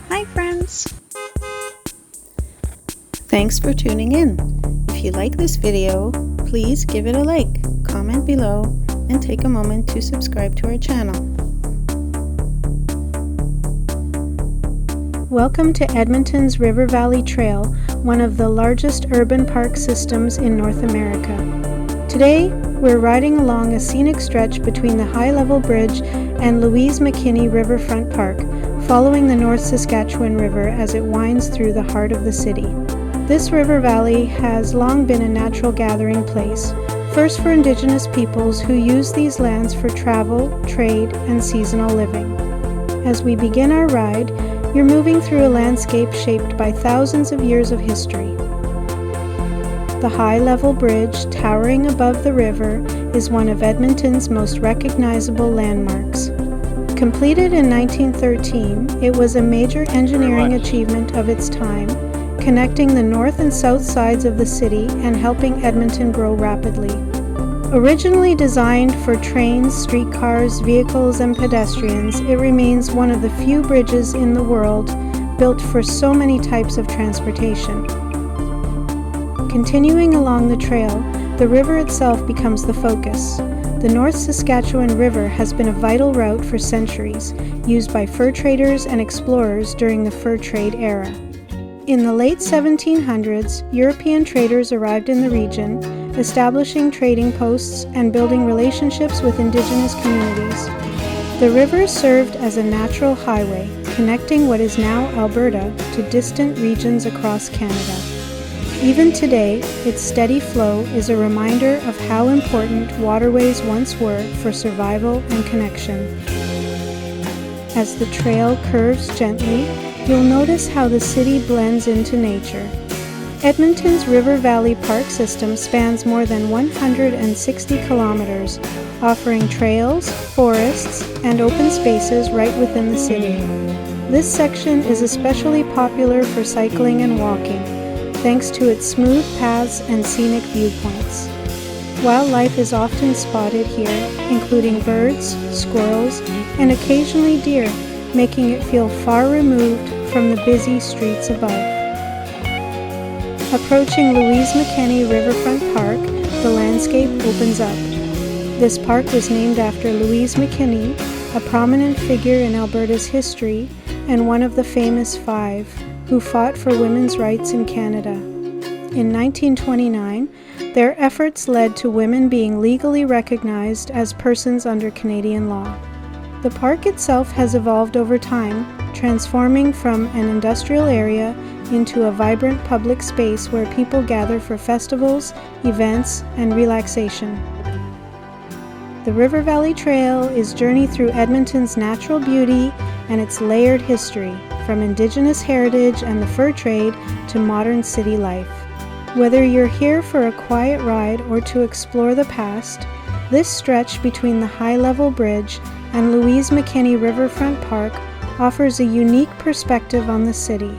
Hi friends! Thanks for tuning in. If you like this video, please give it a like, comment below, and take a moment to subscribe to our channel. Welcome to Edmonton's River Valley Trail, one of the largest urban park systems in North America. Today, we're riding along a scenic stretch between the high-level bridge and Louise McKinney Riverfront Park, following the North Saskatchewan River as it winds through the heart of the city. This river valley has long been a natural gathering place, first for Indigenous peoples who use these lands for travel, trade, and seasonal living. As we begin our ride, you're moving through a landscape shaped by thousands of years of history. The high-level bridge, towering above the river, is one of Edmonton's most recognizable landmarks. Completed in 1913, it was a major engineering achievement of its time, connecting the north and south sides of the city and helping Edmonton grow rapidly. Originally designed for trains, streetcars, vehicles, and pedestrians, it remains one of the few bridges in the world built for so many types of transportation. Continuing along the trail, the river itself becomes the focus. The North Saskatchewan River has been a vital route for centuries, used by fur traders and explorers during the fur trade era. In the late 1700s, European traders arrived in the region, establishing trading posts and building relationships with Indigenous communities. The river served as a natural highway, connecting what is now Alberta to distant regions across Canada. Even today, its steady flow is a reminder of how important waterways once were for survival and connection. As the trail curves gently, you'll notice how the city blends into nature. Edmonton's River Valley Park system spans more than 160 kilometers, offering trails, forests, and open spaces right within the city. This section is especially popular for cycling and walking, thanks to its smooth paths and scenic viewpoints. Wildlife is often spotted here, including birds, squirrels, and occasionally deer, making it feel far removed from the busy streets above. Approaching Louise McKinney Riverfront Park, the landscape opens up. This park was named after Louise McKinney, a prominent figure in Alberta's history and one of the famous five who fought for women's rights in Canada. In 1929, their efforts led to women being legally recognized as persons under Canadian law. The park itself has evolved over time, transforming from an industrial area into a vibrant public space where people gather for festivals, events, and relaxation. The River Valley Trail is a journey through Edmonton's natural beauty and its layered history, from Indigenous heritage and the fur trade to modern city life. Whether you're here for a quiet ride or to explore the past, this stretch between the high-level bridge and Louise McKinney Riverfront Park offers a unique perspective on the city.